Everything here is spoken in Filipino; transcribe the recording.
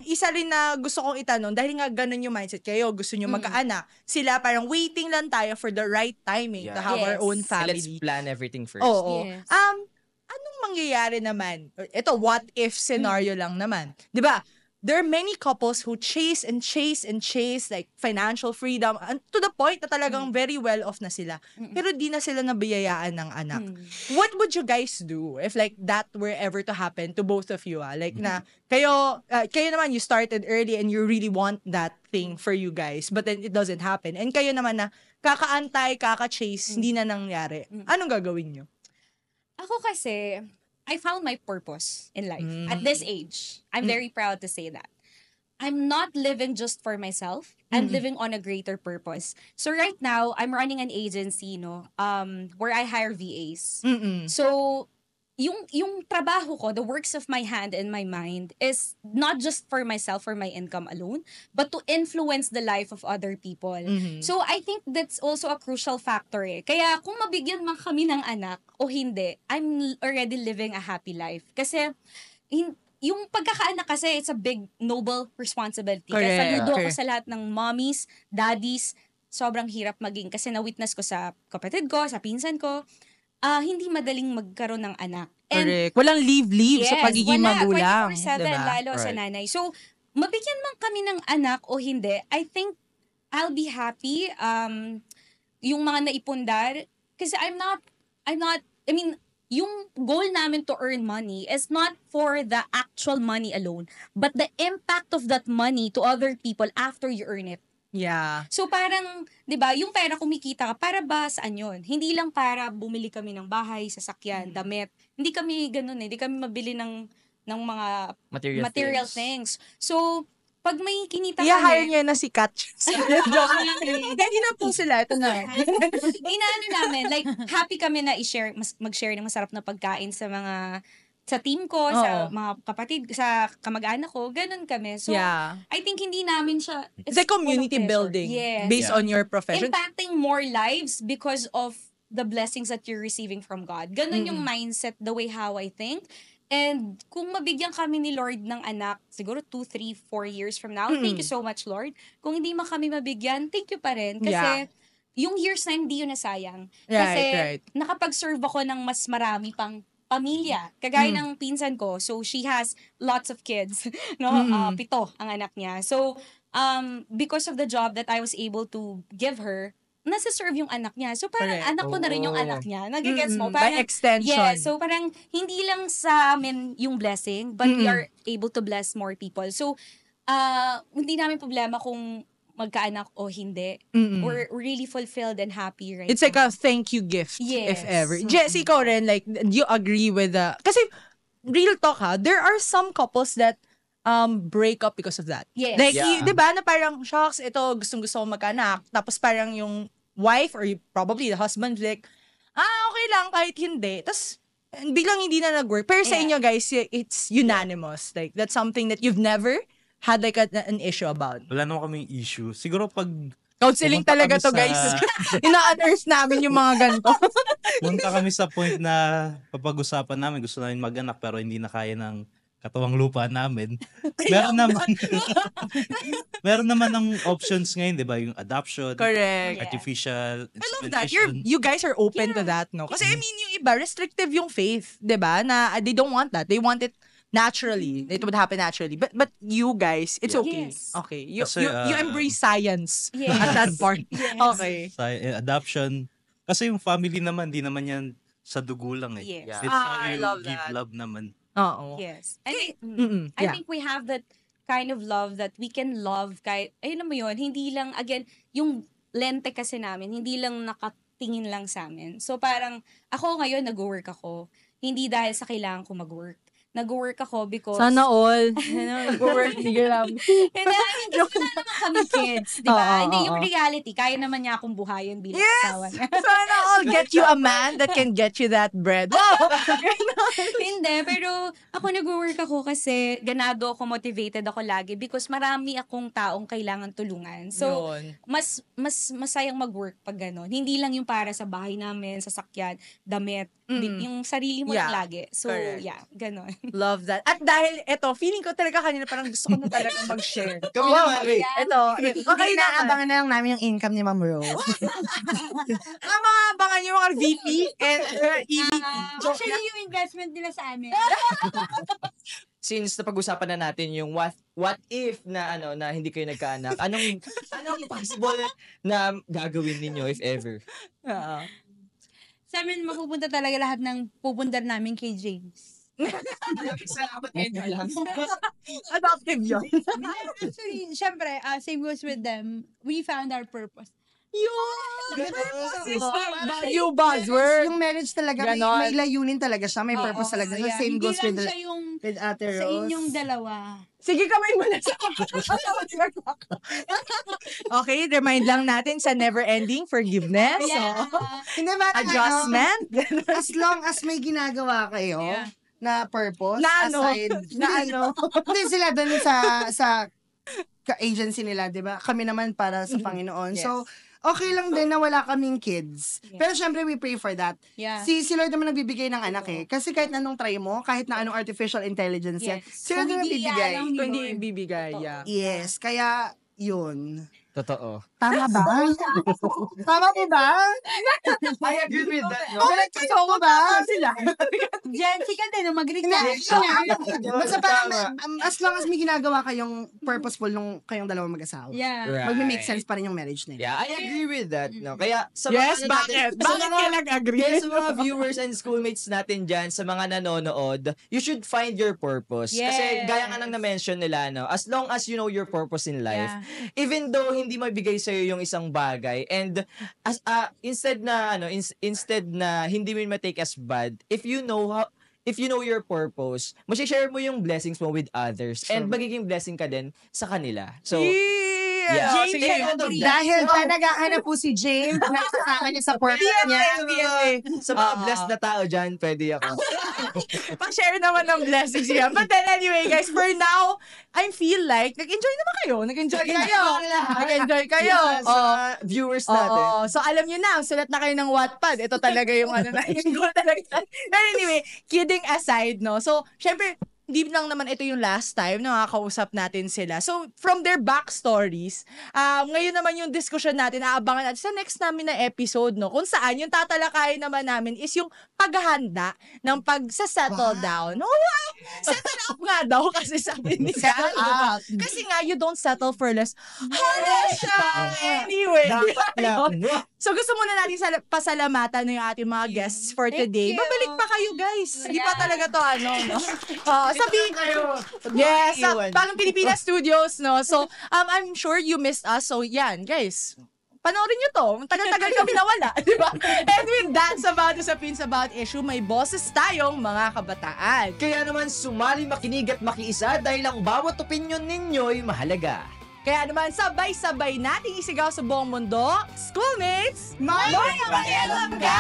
isa rin na gusto kong itanong, dahil nga ganun yung mindset kayo, gusto nyo magkaanak, sila parang waiting lang tayo for the right timing to have our own And family. let's plan everything first. Oo. Yes. Anong mangyayari naman? Ito, what if scenario lang naman. 'Di ba? There are many couples who chase and chase and chase like financial freedom and to the point na talagang very well off na sila. Pero di na sila nabiyayaan ng anak. What would you guys do if like that were ever to happen to both of you? Like na kayo naman you started early and you really want that thing for you guys but then it doesn't happen. And kayo naman na kakaantay, kaka-chase, hindi na nangyari. Anong gagawin nyo? Ako kasi, I found my purpose in life. At this age, I'm very proud to say that. I'm not living just for myself. I'm living on a greater purpose. So right now, I'm running an agency, where I hire VAs. So, yung trabaho ko, the works of my hand and my mind is not just for myself, for my income alone, but to influence the life of other people. So I think that's also a crucial factor eh. Kaya kung mabigyan man kami ng anak o hindi, I'm already living a happy life. Kasi yung pagkakaanak kasi, it's a big, noble responsibility. Correct. Kaya saludo ako sa lahat ng mommies, daddies, sobrang hirap maging. Kasi na-witness ko sa kapatid ko, sa pinsan ko, hindi madaling magkaroon ng anak. And, correct. Walang leave sa pagiging magulang. 24/7, diba? lalo sa nanay. So, mabigyan man kami ng anak o hindi, I think I'll be happy. Yung mga naipundar, kasi yung goal namin to earn money is not for the actual money alone, but the impact of that money to other people after you earn it. Yeah. So parang, 'di ba, yung pera kumikita ka, para ba saan 'yon? Hindi lang para bumili kami ng bahay, sasakyan, damit. Hindi kami ganoon eh. Hindi kami mabili ng mga material things. So pag may kinita kami, i-hire niya na si Katch. Hindi na po sila. Ito na. inaano namin, like, happy kami na mag-share ng masarap na pagkain sa team ko, sa mga kapatid, sa kamag-anak ko, ganun kami. So, I think hindi namin siya... It's like community building based on your profession. Impacting more lives because of the blessings that you're receiving from God. Ganun yung mindset, the way how I think. And kung mabigyan kami ni Lord ng anak, siguro 2, 3, 4 years from now, thank you so much, Lord. Kung hindi kami mabigyan, thank you pa rin. Kasi yung years na hindi yun nasayang. Kasi nakapag-serve ako ng mas marami pang pamilya. Kagaya ng pinsan ko. So, she has lots of kids. 7 ang anak niya. So, because of the job that I was able to give her, nasa-serve yung anak niya. So, parang anak ko na rin yung anak niya. Nagigets mo? Parang, by extension. Yeah. So, parang hindi lang sa amin yung blessing, but we are able to bless more people. So, hindi namin problema kung magkaanak o hindi. We're really fulfilled and happy right It's now. like a thank you gift, Yes. if ever. Jessie, ikaw rin, like, do you agree with kasi, real talk there are some couples that break up because of that. Yes. Like, di ba, na parang, shocks, ito, gustong-gusto ko magkaanak. Tapos parang yung wife or probably the husband, like, okay lang, kahit hindi. Tapos, biglang hindi na nag-work. Pero sa inyo, guys, it's unanimous. Like, that's something that you've never had like an issue about. Wala naman kaming issue. Siguro pag counseling talaga to, guys. Ina-unearth namin yung mga ganito. punta kami sa point na papag-usapan namin, gusto namin mag-anak pero hindi na kaya ng katawang lupa namin. Meron naman ng options ngayon, 'di ba? Yung adoption, correct, artificial I love that. insemination. You guys are open to that, no? Kasi I mean, yung iba restrictive yung faith, 'di ba? Na they don't want that. They want it naturally. It would happen naturally. But you guys, it's okay. Yes. Okay. You Kasi, you embrace science Yes. at that part. Yes. Okay. Sa adoption. Kasi yung family naman, di naman yan sa dugo lang eh. Yes. It's how I you love give that. love naman. Oo. Yes. Okay. I think we have that kind of love that we can love kahit, ayun mo yun, hindi lang, again, yung lente kasi namin, hindi lang nakatingin lang sa amin. So parang, ako ngayon, nag-work ako. Hindi dahil sa kailangan ko mag-work. Nag-work ako because... Sana all. Nag-work. Sige lang. Kasi wala naman kami kids, di ba? Hindi, yung reality, kaya naman niya akong buhayin bilang asawa niya. Sana all get you a man that can get you that bread. Wow! Hindi, pero ako nag-work ako kasi ganado ako, motivated ako lagi because marami akong taong kailangan tulungan. So, Yun. mas masayang mag-work pag gano'n. Hindi lang yung para sa bahay namin, sasakyan, damit. Yung sarili mo Yeah. lang lagi. So, Correct. yeah, ganon. Love that. At dahil eto, feeling ko talaga kanina parang gusto ko na talaga mag-share. Kami naman, wait. Ito, okay na. Inaabangan na lang namin yung income ni Ma'am Rose. Mga abangan yung mga VP and EVP. Actually, yung investment nila sa amin. Since napag-usapan na natin yung what if na na hindi kayo nagkaanak, anong possible na gagawin ninyo if ever? Oo. Sa amin, mapupunta talaga lahat ng pupunta namin kay James. Salamat kayo lang. Adoptive yun. Actually, syempre, same goes with them. We found our purpose. New buzzword. Yung marriage talaga, Ganon. may layunin talaga siya, may purpose talaga. So, Yeah. same Hindi goes lang with, siya yung with Ate sa Rose. inyong dalawa. Sige, kamay mo na sa Okay, remind lang natin sa never-ending forgiveness. Yeah. Hindi ba, Adjustment. as long as may ginagawa kayo, Yeah. na purpose, Na ano? aside, Na ano? hindi sila dun sa agency nila, di ba? Kami naman para sa Panginoon. Yes. So, okay lang din na wala kaming kids. Yeah. Pero syempre, we pray for that. Yeah. Si Lord naman nagbibigay ng anak eh. Kasi kahit anong try mo, kahit na anong artificial intelligence yan, Yes. si Lord Kung naman hindi bibigay. alam ni Kundi Lord. bibigay, yeah. Yes, kaya yun. Totoo. Tama ba? Tama po ba? I agree with that, no? Totoo ba? Sila. Diyan, si Kate, no, mag-reach Hindi. na. Basta parang, as long as may ginagawa kayong purposeful nung kayong dalawang mag-asawa. Yeah. Right. Magme-make sense pa rin yung marriage nila. Yeah, I agree with that, no? Kaya sa Yes, mga bakit? Bakit ka nag-agree? Kaya sa mga viewers and schoolmates natin dyan, sa mga nanonood, you should find your purpose. Kasi Yes. gaya nga nang na-mention nila, no? As long as you know your purpose in life, Yeah. even though hindi maibigay sa'yo yung isang bagay, and as instead na hindi mo ma-take as bad, if you know your purpose, share mo yung blessings mo with others and magiging blessing ka din sa kanila. So, yeah. James, Sige, Dahil naghahanap po si James, nakasama niya sa purpose niya. sa mga blessed na tao dyan, pwede ako. Pa-share naman ng blessings yan. But then anyway, guys, for now, I feel like nag-enjoy naman kayo. Nag-enjoy kayo. Nag-enjoy kayo. Yeah, sa mga viewers natin. Oo. So, alam nyo na, sulat na kayo ng Wattpad. Ito talaga yung yung goal talaga. But anyway, kidding aside, no? So, syempre, hindi lang naman ito yung last time na makakausap natin sila. So, from their backstories, ngayon naman yung discussion natin, aabangan natin sa next namin na episode, no? Kung saan yung tatalakayin naman namin is yung paghahanda ng pagsa-settle down. Oh, wow! Settle up nga daw kasi sabi ni Gal. up. Kasi nga, you don't settle for less. Anyway. Dapat lang. So gusto muna natin pasalamatan ng ating mga guests for Thank today. you. Babalik pa kayo, guys. Hindi pa Yeah. talaga to no? Sabihin kayo. Yes, sa Iwan. Palang Pilipinas Studios, no? So, I'm sure you missed us. So, yan, guys. Panoorin nyo to. Tagal-tagal kami nawala, di ba? And with that, sa About Usapin sa About Issue, may boses tayong mga kabataan. Kaya naman sumali, makinig at makiisa dahil ang bawat opinion ninyo'y mahalaga. Kaya naman, sabay-sabay nating isigaw sa buong mundo, schoolmates, may pakialam ka!